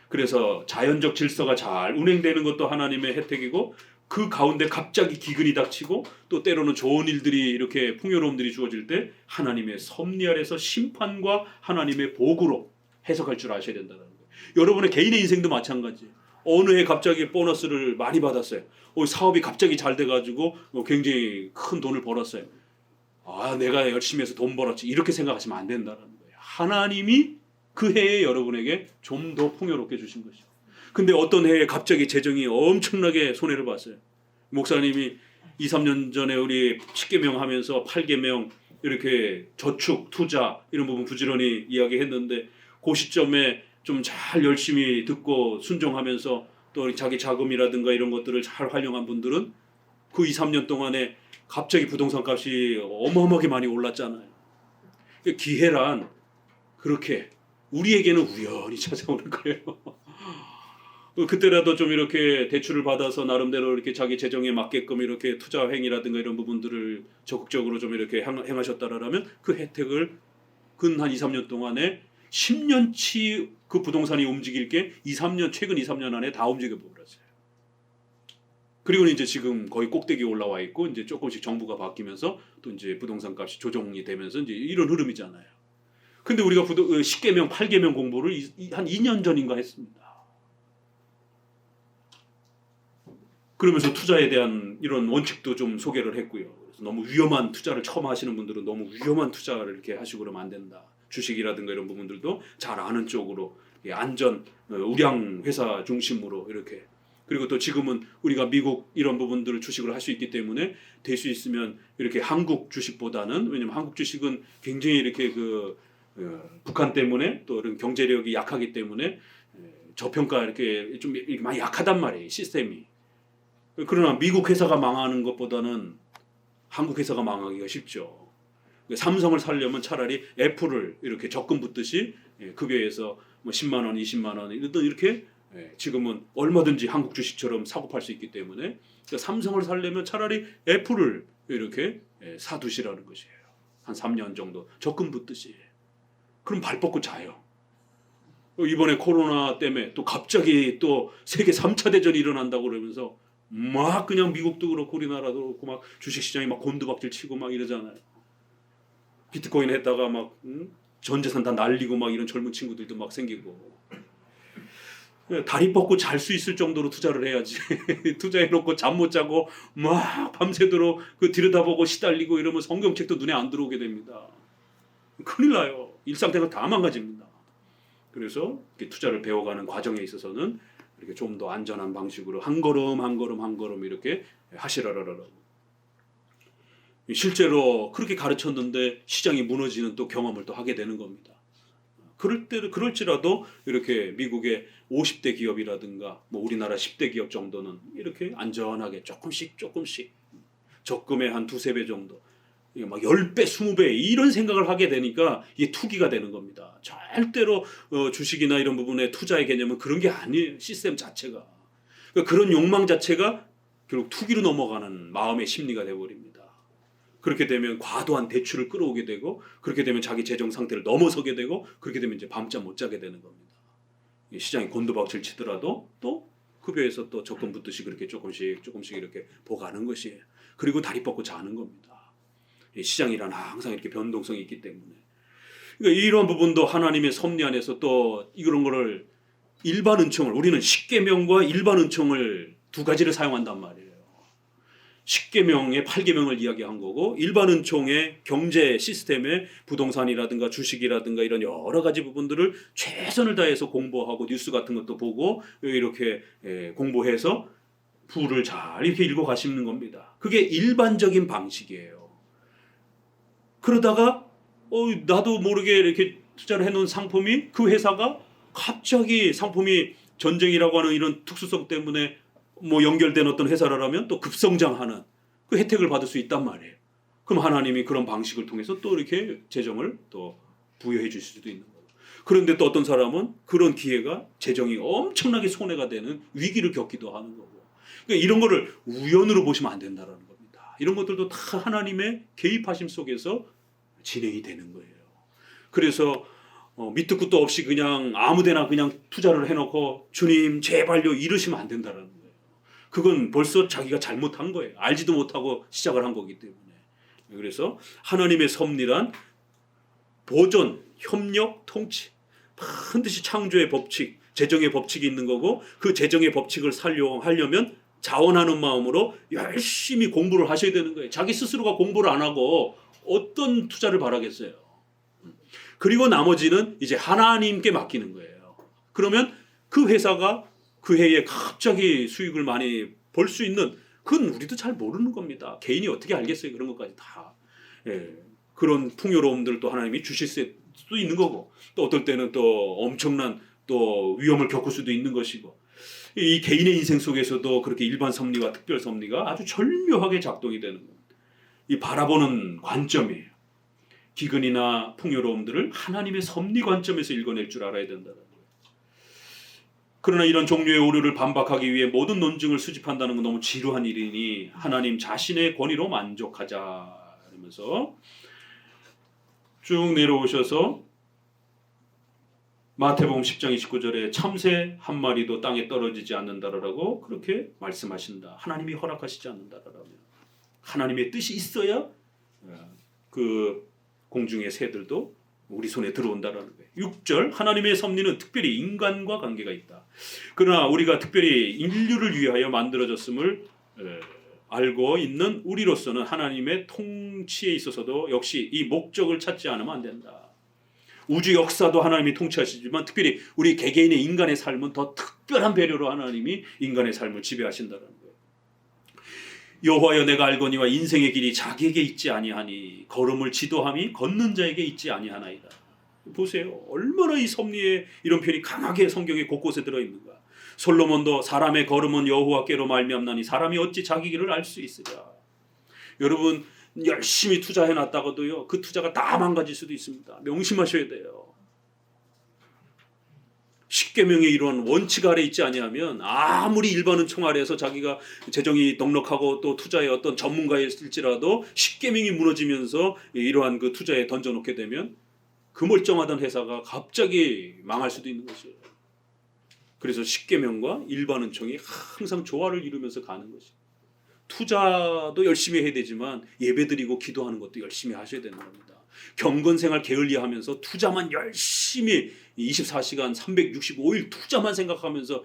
그래서 자연적 질서가 잘 운행되는 것도 하나님의 혜택이고 그 가운데 갑자기 기근이 닥치고 또 때로는 좋은 일들이 이렇게 풍요로움들이 주어질 때 하나님의 섭리 아래서 심판과 하나님의 복으로 해석할 줄 아셔야 된다는 거예요. 여러분의 개인의 인생도 마찬가지예요. 어느 해 갑자기 보너스를 많이 받았어요. 사업이 갑자기 잘 돼가지고 굉장히 큰 돈을 벌었어요. 아, 내가 열심히 해서 돈 벌었지. 이렇게 생각하시면 안 된다는 거예요. 하나님이 그 해에 여러분에게 좀 더 풍요롭게 주신 것이죠. 근데 어떤 해에 갑자기 재정이 엄청나게 손해를 봤어요. 목사님이 2, 3년 전에 우리 10계명 하면서 8계명 이렇게 저축, 투자 이런 부분 부지런히 이야기했는데 그 시점에 좀 잘 열심히 듣고 순종하면서 또 자기 자금이라든가 이런 것들을 잘 활용한 분들은 그 2, 3년 동안에 갑자기 부동산 값이 어마어마하게 많이 올랐잖아요. 기회란 그렇게 우리에게는 우연히 찾아오는 거예요. 그때라도 좀 이렇게 대출을 받아서 나름대로 이렇게 자기 재정에 맞게끔 이렇게 투자 행위라든가 이런 부분들을 적극적으로 좀 이렇게 행하셨다라면 그 혜택을 근 한 2, 3년 동안에 10년치 그 부동산이 움직일 게 2, 3년 최근 2, 3년 안에 다 움직여 버렸어요. 그리고 이제 지금 거의 꼭대기에 올라와 있고 이제 조금씩 정부가 바뀌면서 또 이제 부동산 값이 조정이 되면서 이제 이런 흐름이잖아요. 근데 우리가 10개명, 8개명 공부를 한 2년 전인가 했습니다. 그러면서 투자에 대한 이런 원칙도 좀 소개를 했고요. 그래서 너무 위험한 투자를 처음 하시는 분들은 너무 위험한 투자를 이렇게 하시고 그러면 안 된다. 주식이라든가 이런 부분들도 잘 아는 쪽으로 안전, 우량 회사 중심으로 이렇게. 그리고 또 지금은 우리가 미국 이런 부분들을 주식을 할 수 있기 때문에 될 수 있으면 이렇게 한국 주식보다는, 왜냐면 한국 주식은 굉장히 이렇게 북한 때문에 또 이런 경제력이 약하기 때문에 저평가 이렇게 좀 이렇게 많이 약하단 말이에요, 시스템이. 그러나 미국 회사가 망하는 것보다는 한국 회사가 망하기가 쉽죠. 삼성을 살려면 차라리 애플을 이렇게 적금 붙듯이 급여에서 뭐 10만 원, 20만 원 이렇게 지금은 얼마든지 한국 주식처럼 사고 팔 수 있기 때문에 삼성을 살려면 차라리 애플을 이렇게 사두시라는 것이에요. 한 3년 정도 적금 붙듯이. 그럼 발 뻗고 자요. 이번에 코로나 때문에 또 갑자기 또 세계 3차 대전이 일어난다고 그러면서 막 그냥 미국도 그렇고 우리나라도 그렇고 막 주식시장이 막 곤두박질 치고 막 이러잖아요. 비트코인 했다가 막 전 재산 다 날리고 막 이런 젊은 친구들도 막 생기고. 다리 뻗고 잘 수 있을 정도로 투자를 해야지. 투자해놓고 잠 못 자고 막 밤새도록 그 들여다보고 시달리고 이러면 성경책도 눈에 안 들어오게 됩니다. 큰일 나요. 일상생활 다 망가집니다. 그래서 투자를 배워가는 과정에 있어서는 이렇게 좀 더 안전한 방식으로 한 걸음 한 걸음 한 걸음 이렇게 하시라라라고. 실제로 그렇게 가르쳤는데 시장이 무너지는 또 경험을 또 하게 되는 겁니다. 그럴지라도 이렇게 미국의 50대 기업이라든가 뭐 우리나라 10대 기업 정도는 이렇게 안전하게 조금씩 적금의 한 2-3배 정도, 막 10배, 20배 이런 생각을 하게 되니까 이게 투기가 되는 겁니다. 절대로 주식이나 이런 부분의 투자의 개념은 그런 게 아니에요. 시스템 자체가. 그러니까 그런 욕망 자체가 결국 투기로 넘어가는 마음의 심리가 되어버립니다. 그렇게 되면 과도한 대출을 끌어오게 되고, 그렇게 되면 자기 재정 상태를 넘어서게 되고, 그렇게 되면 이제 밤잠 못 자게 되는 겁니다. 시장이 곤두박질 치더라도 또 급여에서 또 적금 붙듯이 그렇게 조금씩 이렇게 보가는 것이에요. 그리고 다리 뻗고 자는 겁니다. 시장이란 항상 이렇게 변동성이 있기 때문에. 그러니까 이런 부분도 하나님의 섭리 안에서 또 이런 거를 일반 은총을, 우리는 십계명과 일반 은총을 두 가지를 사용한단 말이에요. 십계명의 8계명을 이야기한 거고, 일반 은총의 경제 시스템의 부동산이라든가 주식이라든가 이런 여러 가지 부분들을 최선을 다해서 공부하고 뉴스 같은 것도 보고 이렇게 공부해서 부를 잘 이렇게 읽어 가시는 겁니다. 그게 일반적인 방식이에요. 그러다가 나도 모르게 이렇게 투자를 해놓은 상품이, 그 회사가 갑자기 상품이 전쟁이라고 하는 이런 특수성 때문에 뭐 연결된 어떤 회사라면 또 급성장하는 그 혜택을 받을 수 있단 말이에요. 그럼 하나님이 그런 방식을 통해서 또 이렇게 재정을 또 부여해 주실 수도 있는 거고. 그런데 또 어떤 사람은 그런 기회가 재정이 엄청나게 손해가 되는 위기를 겪기도 하는 거고. 그러니까 이런 거를 우연으로 보시면 안 된다는 겁니다. 이런 것들도 다 하나님의 개입하심 속에서 진행이 되는 거예요. 그래서 밑도 끝도 없이 그냥 아무데나 그냥 투자를 해놓고 주님 제발요 이러시면 안 된다는 거예요. 그건 벌써 자기가 잘못한 거예요. 알지도 못하고 시작을 한 거기 때문에. 그래서 하나님의 섭리란 보존, 협력, 통치, 반드시 창조의 법칙, 재정의 법칙이 있는 거고, 그 재정의 법칙을 살려하려면 자원하는 마음으로 열심히 공부를 하셔야 되는 거예요. 자기 스스로가 공부를 안 하고 어떤 투자를 바라겠어요. 그리고 나머지는 이제 하나님께 맡기는 거예요. 그러면 그 회사가 그 해에 갑자기 수익을 많이 벌 수 있는, 그건 우리도 잘 모르는 겁니다. 개인이 어떻게 알겠어요, 그런 것까지 다. 그런 풍요로움들을 또 하나님이 주실 수도 있는 거고, 또 어떨 때는 또 엄청난 또 위험을 겪을 수도 있는 것이고, 이 개인의 인생 속에서도 그렇게 일반 섭리와 특별 섭리가 아주 절묘하게 작동이 되는 겁니다. 이 바라보는 관점이에요. 기근이나 풍요로움들을 하나님의 섭리 관점에서 읽어낼 줄 알아야 된다는 거예요. 그러나 이런 종류의 오류를 반박하기 위해 모든 논증을 수집한다는 건 너무 지루한 일이니 하나님 자신의 권위로 만족하자 이러면서 쭉 내려오셔서 마태복음 10장 29절에 참새 한 마리도 땅에 떨어지지 않는다라고 그렇게 말씀하신다. 하나님이 허락하시지 않는다라면 하나님의 뜻이 있어야 그 공중의 새들도 우리 손에 들어온다라는 거예요. 6절 하나님의 섭리는 특별히 인간과 관계가 있다. 그러나 우리가 특별히 인류를 위하여 만들어졌음을 알고 있는 우리로서는 하나님의 통치에 있어서도 역시 이 목적을 찾지 않으면 안 된다. 우주 역사도 하나님이 통치하시지만 특별히 우리 개개인의 인간의 삶은 더 특별한 배려로 하나님이 인간의 삶을 지배하신다는 거예요. 여호와여 내가 알거니와 인생의 길이 자기에게 있지 아니하니 걸음을 지도함이 걷는 자에게 있지 아니하나이다. 보세요. 얼마나 이 섭리에 이런 표현이 강하게 성경에 곳곳에 들어있는가. 솔로몬도 사람의 걸음은 여호와께로 말미암나니 사람이 어찌 자기 길을 알 수 있으랴. 여러분 열심히 투자해놨다가도요 그 투자가 다 망가질 수도 있습니다. 명심하셔야 돼요. 십계명의 이런 원칙 아래 있지 아니하면 아무리 일반은 총 아래에서 자기가 재정이 넉넉하고 또 투자에 어떤 전문가였을지라도 십계명이 무너지면서 이러한 그 투자에 던져놓게 되면 그 멀쩡하던 회사가 갑자기 망할 수도 있는 것이에요. 그래서 십계명과 일반은총이 항상 조화를 이루면서 가는 것이에요. 투자도 열심히 해야 되지만 예배드리고 기도하는 것도 열심히 하셔야 되는 겁니다. 경건생활 게을리하면서 투자만 열심히 24시간 365일 투자만 생각하면서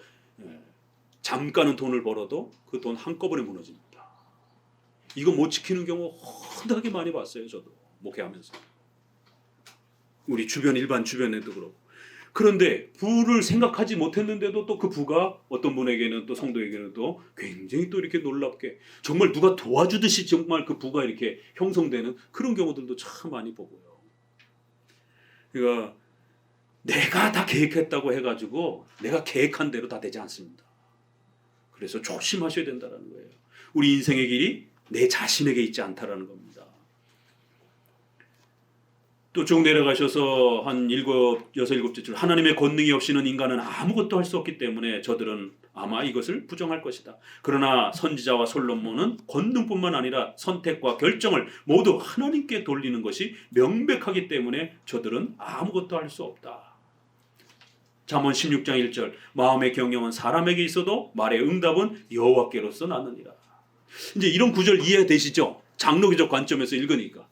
잠깐은 돈을 벌어도 그 돈 한꺼번에 무너집니다. 이거 못 지키는 경우 흔하게 많이 봤어요. 저도 목회하면서. 우리 주변 일반 주변에도 그렇고. 그런데 부를 생각하지 못했는데도 또 그 부가 어떤 분에게는 또 성도에게는 또 굉장히 또 이렇게 놀랍게 정말 누가 도와주듯이 정말 그 부가 이렇게 형성되는 그런 경우들도 참 많이 보고요. 그러니까 내가 다 계획했다고 해가지고 내가 계획한 대로 다 되지 않습니다. 그래서 조심하셔야 된다는 거예요. 우리 인생의 길이 내 자신에게 있지 않다라는 겁니다. 또 쭉 내려가셔서 한 7절 하나님의 권능이 없이는 인간은 아무것도 할 수 없기 때문에 저들은 아마 이것을 부정할 것이다. 그러나 선지자와 솔로몬은 권능뿐만 아니라 선택과 결정을 모두 하나님께 돌리는 것이 명백하기 때문에 저들은 아무것도 할 수 없다. 잠언 16장 1절 마음의 경영은 사람에게 있어도 말의 응답은 여호와께로서 나느니라. 이제 이런 구절 이해되시죠? 장로교적 관점에서 읽으니까.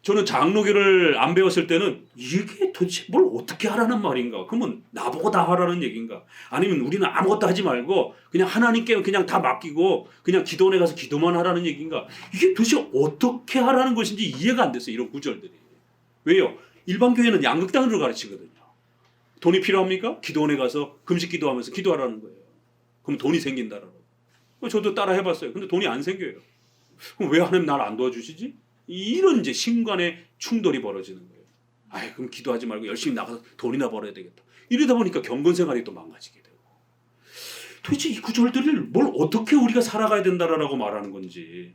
저는 장로교를 안 배웠을 때는 이게 도대체 뭘 어떻게 하라는 말인가? 그러면 나보고 다 하라는 얘기인가? 아니면 우리는 아무것도 하지 말고 그냥 하나님께 그냥 다 맡기고 그냥 기도원에 가서 기도만 하라는 얘기인가? 이게 도대체 어떻게 하라는 것인지 이해가 안 됐어요. 이런 구절들이. 왜요? 일반 교회는 양극단으로 가르치거든요. 돈이 필요합니까? 기도원에 가서 금식 기도하면서 기도하라는 거예요. 그럼 돈이 생긴다라고. 저도 따라 해봤어요. 근데 돈이 안 생겨요. 그럼 왜 하나님 나를 안 도와주시지? 이런 이제 신간의 충돌이 벌어지는 거예요. 아이, 그럼 기도하지 말고 열심히 나가서 돈이나 벌어야 되겠다. 이러다 보니까 경건 생활이 또 망가지게 되고. 도대체 이 구절들을 뭘 어떻게 우리가 살아가야 된다라고 말하는 건지.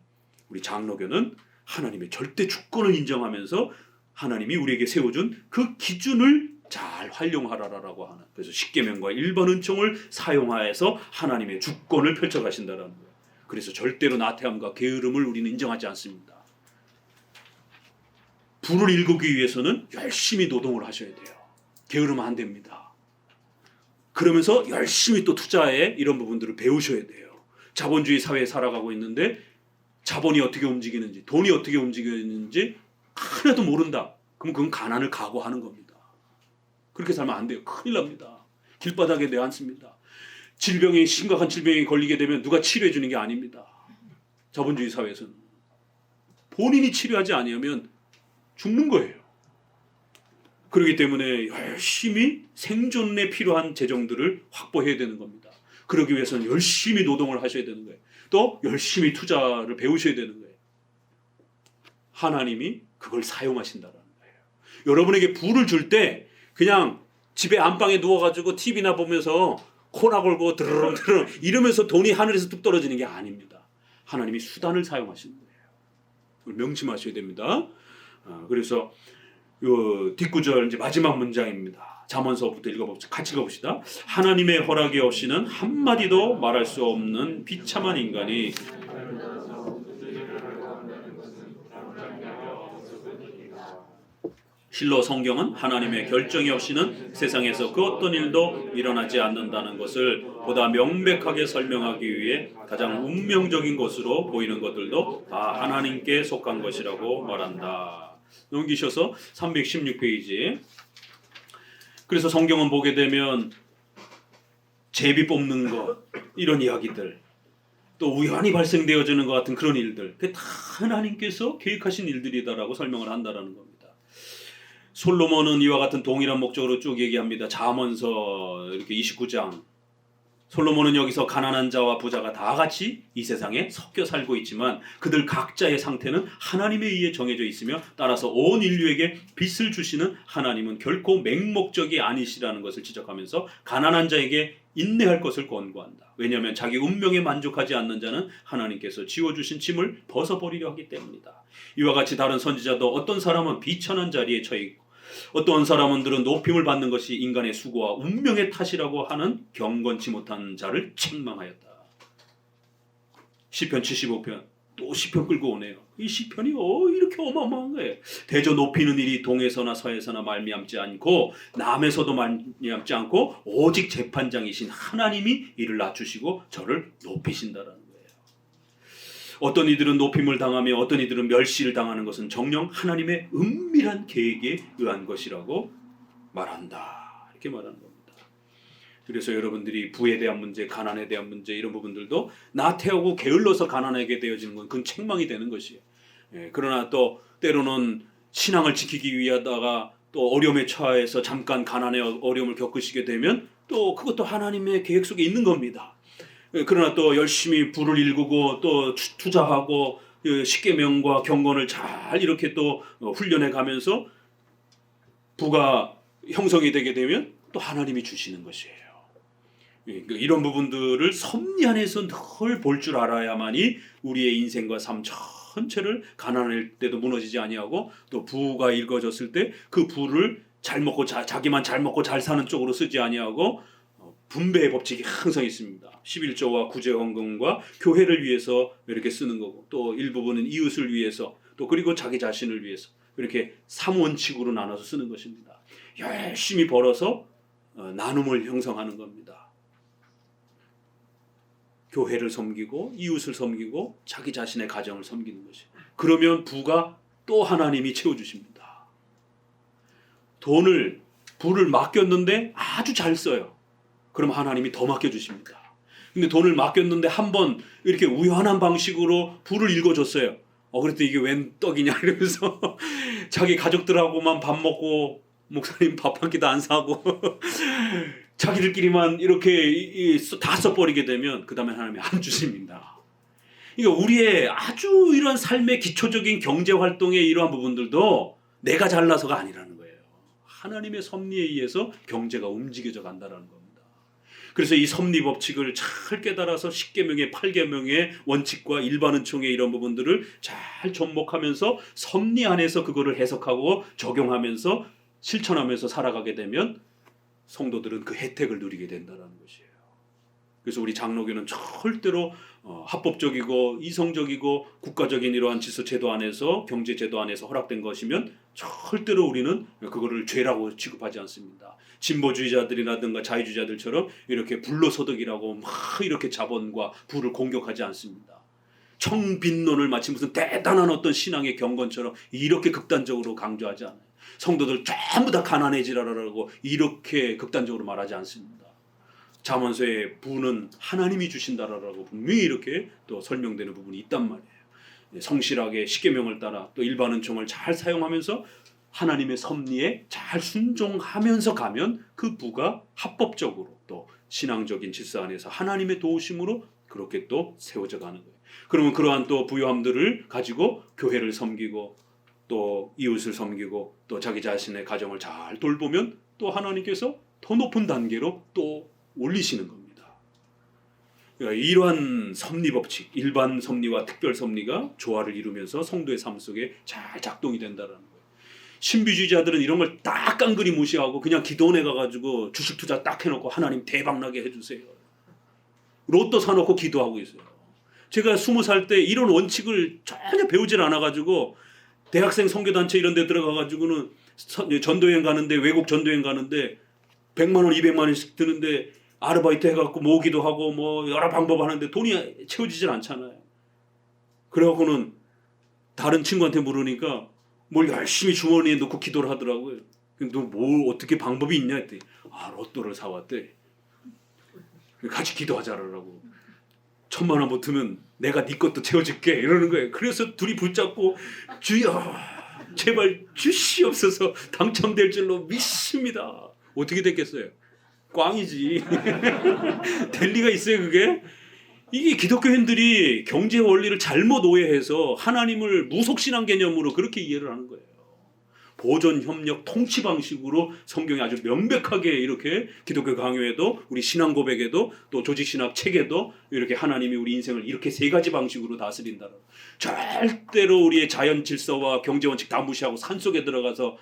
우리 장로교는 하나님의 절대 주권을 인정하면서 하나님이 우리에게 세워준 그 기준을 잘 활용하라라고 하는. 그래서 십계명과 일반 은총을 사용하여서 하나님의 주권을 펼쳐가신다는 거예요. 그래서 절대로 나태함과 게으름을 우리는 인정하지 않습니다. 부를 일구기 위해서는 열심히 노동을 하셔야 돼요. 게으르면 안 됩니다. 그러면서 열심히 또 투자에 이런 부분들을 배우셔야 돼요. 자본주의 사회에 살아가고 있는데 자본이 어떻게 움직이는지, 돈이 어떻게 움직이는지 하나도 모른다. 그럼 그건 가난을 각오하는 겁니다. 그렇게 살면 안 돼요. 큰일 납니다. 길바닥에 내앉습니다. 심각한 질병에 걸리게 되면 누가 치료해 주는 게 아닙니다. 자본주의 사회에서는. 본인이 치료하지 아니하면 죽는 거예요. 그렇기 때문에 열심히 생존에 필요한 재정들을 확보해야 되는 겁니다. 그러기 위해서는 열심히 노동을 하셔야 되는 거예요. 또 열심히 투자를 배우셔야 되는 거예요. 하나님이 그걸 사용하신다는 거예요. 여러분에게 부를 줄 때 그냥 집에 안방에 누워가지고 TV나 보면서 코나 걸고 드르릉 이러면서 돈이 하늘에서 뚝 떨어지는 게 아닙니다. 하나님이 수단을 사용하시는 거예요. 그걸 명심하셔야 됩니다. 그래서 요 뒷구절 이제 마지막 문장입니다. 잠언서부터 읽어봅시다. 같이 읽어봅시다. 하나님의 허락이 없이는 한마디도 말할 수 없는 비참한 인간이 실로 성경은 하나님의 결정이 없이는 세상에서 그 어떤 일도 일어나지 않는다는 것을 보다 명백하게 설명하기 위해 가장 운명적인 것으로 보이는 것들도 다 하나님께 속한 것이라고 말한다. 넘기셔서 316페이지. 그래서 성경은 보게 되면 제비 뽑는 것 이런 이야기들 또 우연히 발생되어지는 것 같은 그런 일들 그게 다 하나님께서 계획하신 일들이다라고 설명을 한다라는 겁니다. 솔로몬은 이와 같은 동일한 목적으로 쭉 얘기합니다. 잠언서 이렇게 29장. 솔로몬은 여기서 가난한 자와 부자가 다 같이 이 세상에 섞여 살고 있지만 그들 각자의 상태는 하나님에 의해 정해져 있으며 따라서 온 인류에게 빚을 주시는 하나님은 결코 맹목적이 아니시라는 것을 지적하면서 가난한 자에게 인내할 것을 권고한다. 왜냐하면 자기 운명에 만족하지 않는 자는 하나님께서 지워주신 짐을 벗어버리려 하기 때문이다. 이와 같이 다른 선지자도 어떤 사람은 비천한 자리에 처해 있고 어떠한 사람들은 높임을 받는 것이 인간의 수고와 운명의 탓이라고 하는 경건치 못한 자를 책망하였다. 시편 75편 또 시편 끌고 오네요. 이 시편이 이렇게 어마어마한 거예요. 대저 높이는 일이 동에서나 서에서나 말미암지 않고 남에서도 말미암지 않고 오직 재판장이신 하나님이 이를 낮추시고 저를 높이신다라는 거예요. 어떤 이들은 높임을 당하며 어떤 이들은 멸시를 당하는 것은 정녕 하나님의 은밀한 계획에 의한 것이라고 말한다. 이렇게 말하는 겁니다. 그래서 여러분들이 부에 대한 문제, 가난에 대한 문제 이런 부분들도 나태하고 게을러서 가난하게 되어지는 건 그건 책망이 되는 것이에요. 그러나 또 때로는 신앙을 지키기 위하다가 또 어려움에 처해서 잠깐 가난의 어려움을 겪으시게 되면 또 그것도 하나님의 계획 속에 있는 겁니다. 그러나 또 열심히 부를 일구고 또 투자하고 십계명과 경건을 잘 이렇게 또 훈련해 가면서 부가 형성이 되게 되면 또 하나님이 주시는 것이에요. 이런 부분들을 섭리 안에서 늘 볼 줄 알아야만이 우리의 인생과 삶 전체를 가난할 때도 무너지지 아니하고 또 부가 일궈졌을 때 그 부를 잘 먹고 자기만 잘 먹고 잘 사는 쪽으로 쓰지 아니하고 분배의 법칙이 항상 있습니다. 11조와 구제헌금과 교회를 위해서 이렇게 쓰는 거고 또 일부분은 이웃을 위해서 또 그리고 자기 자신을 위해서 이렇게 3원칙으로 나눠서 쓰는 것입니다. 열심히 벌어서 나눔을 형성하는 겁니다. 교회를 섬기고 이웃을 섬기고 자기 자신의 가정을 섬기는 것이에요. 그러면 부가 또 하나님이 채워주십니다. 부를 맡겼는데 아주 잘 써요. 그럼 하나님이 더 맡겨주십니다. 근데 돈을 맡겼는데 한번 이렇게 우연한 방식으로 부를 읽어줬어요. 그랬더니 이게 웬 떡이냐 이러면서 자기 가족들하고만 밥 먹고 목사님 밥 한 끼도 안 사고 자기들끼리만 이렇게 다 써버리게 되면 그 다음에 하나님이 안 주십니다. 그러니까 우리의 아주 이런 삶의 기초적인 경제활동의 이러한 부분들도 내가 잘나서가 아니라는 거예요. 하나님의 섭리에 의해서 경제가 움직여져 간다는 겁니다. 그래서 이 섭리 법칙을 잘 깨달아서 10계명의 8계명의 원칙과 일반은총의 이런 부분들을 잘 접목하면서 섭리 안에서 그거를 해석하고 적용하면서 실천하면서 살아가게 되면 성도들은 그 혜택을 누리게 된다는 것이에요. 그래서 우리 장로교는 절대로 합법적이고 이성적이고 국가적인 이러한 질서 제도 안에서 경제 제도 안에서 허락된 것이면 절대로 우리는 그거를 죄라고 취급하지 않습니다. 진보주의자들이라든가 자유주의자들처럼 이렇게 불로소득이라고 막 이렇게 자본과 부를 공격하지 않습니다. 청빈론을 마치 무슨 대단한 어떤 신앙의 경건처럼 이렇게 극단적으로 강조하지 않아요. 성도들 전부 다 가난해지라라고 이렇게 극단적으로 말하지 않습니다. 잠언서의 부는 하나님이 주신다라고 분명히 이렇게 또 설명되는 부분이 있단 말이에요. 성실하게 십계명을 따라 또 일반은총을 잘 사용하면서 하나님의 섭리에 잘 순종하면서 가면 그 부가 합법적으로 또 신앙적인 질서 안에서 하나님의 도우심으로 그렇게 또 세워져 가는 거예요. 그러면 그러한 또 부유함들을 가지고 교회를 섬기고 또 이웃을 섬기고 또 자기 자신의 가정을 잘 돌보면 또 하나님께서 더 높은 단계로 또 올리시는 겁니다. 그러니까 이러한 섭리 법칙, 일반 섭리와 특별 섭리가 조화를 이루면서 성도의 삶 속에 잘 작동이 된다는 거예요. 신비주의자들은 이런 걸 딱 깡그리 무시하고 그냥 기도원에 가가지고 주식 투자 딱 해놓고 하나님 대박나게 해주세요. 로또 사놓고 기도하고 있어요. 제가 20살 때 이런 원칙을 전혀 배우질 않아가지고 대학생 선교단체 이런 데 들어가가지고는 전도여행 가는데, 외국 전도여행 가는데 100만 원 200만 원씩 드는데 아르바이트 해갖고 모으기도 하고 뭐 여러 방법 하는데 돈이 채워지질 않잖아요. 그래갖고는 다른 친구한테 물으니까 뭘 열심히 주머니에 넣고 기도를 하더라고요. 너 뭘 어떻게 방법이 있냐 했더니 로또를 사왔대. 같이 기도하자라고. 1000만 원 붙으면 내가 네 것도 채워줄게 이러는 거예요. 그래서 둘이 붙잡고 주여 제발 주시옵소서 당첨될 줄로 믿습니다. 어떻게 됐겠어요? 꽝이지. 될 리가 있어요 그게? 이게 기독교인들이 경제 원리를 잘못 오해해서 하나님을 무속신앙 개념으로 그렇게 이해를 하는 거예요. 보존, 협력, 통치 방식으로 성경이 아주 명백하게 이렇게 기독교 강요에도 우리 신앙 고백에도 또 조직신학 책에도 이렇게 하나님이 우리 인생을 이렇게 세 가지 방식으로 다스린다는, 절대로 우리의 자연 질서와 경제 원칙 다 무시하고 산속에 들어가서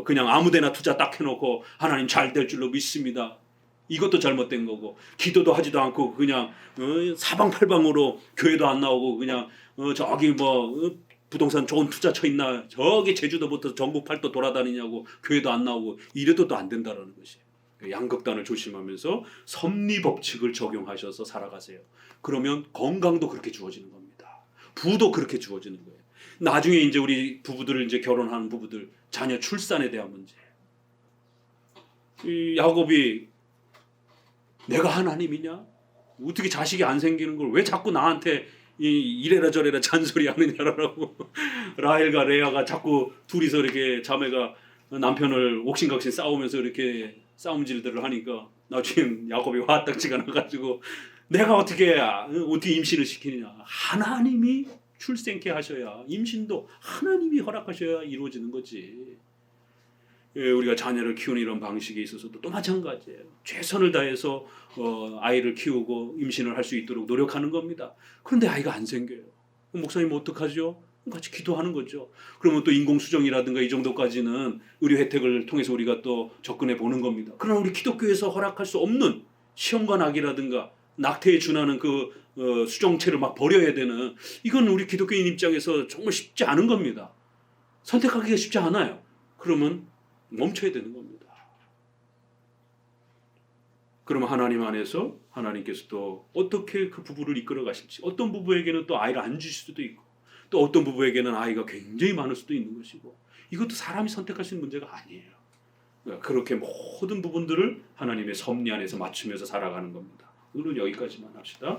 그냥 아무데나 투자 딱 해놓고 하나님 잘 될 줄로 믿습니다. 이것도 잘못된 거고, 기도도 하지도 않고 그냥 사방팔방으로 교회도 안 나오고 그냥 저기 부동산 좋은 투자 쳐 있나 저기 제주도부터 전국 팔도 돌아다니냐고 교회도 안 나오고 이래도 또 안 된다라는 것이. 양극단을 조심하면서 섭리법칙을 적용하셔서 살아가세요. 그러면 건강도 그렇게 주어지는 겁니다. 부도 그렇게 주어지는 거예요. 나중에 이제 우리 부부들 이제 결혼하는 부부들 자녀 출산에 대한 문제. 이 야곱이 내가 하나님이냐? 어떻게 자식이 안 생기는 걸 왜 자꾸 나한테 이래라 저래라 잔소리 하느냐라고. 라헬과 레아가 자꾸 둘이서 이렇게 자매가 남편을 옥신각신 싸우면서 이렇게 싸움질들을 하니까 나중에 야곱이 화딱지가 나가지고 내가 어떻게 임신을 시키느냐. 하나님이 출생케 하셔야, 임신도 하나님이 허락하셔야 이루어지는 거지. 우리가 자녀를 키우는 이런 방식에 있어서도 또 마찬가지예요. 최선을 다해서 아이를 키우고 임신을 할 수 있도록 노력하는 겁니다. 그런데 아이가 안 생겨요. 목사님 어떡하죠? 같이 기도하는 거죠. 그러면 또 인공수정이라든가 이 정도까지는 의료 혜택을 통해서 우리가 또 접근해 보는 겁니다. 그러나 우리 기독교에서 허락할 수 없는 시험과 낙이라든가 낙태에 준하는 그 수정체를 막 버려야 되는, 이건 우리 기독교인 입장에서 정말 쉽지 않은 겁니다. 선택하기가 쉽지 않아요. 그러면 멈춰야 되는 겁니다. 그러면 하나님 안에서 하나님께서 또 어떻게 그 부부를 이끌어 가실지, 어떤 부부에게는 또 아이를 안 주실 수도 있고 또 어떤 부부에게는 아이가 굉장히 많을 수도 있는 것이고, 이것도 사람이 선택할 수 있는 문제가 아니에요. 그렇게 모든 부분들을 하나님의 섭리 안에서 맞추면서 살아가는 겁니다. 오늘은 여기까지만 합시다.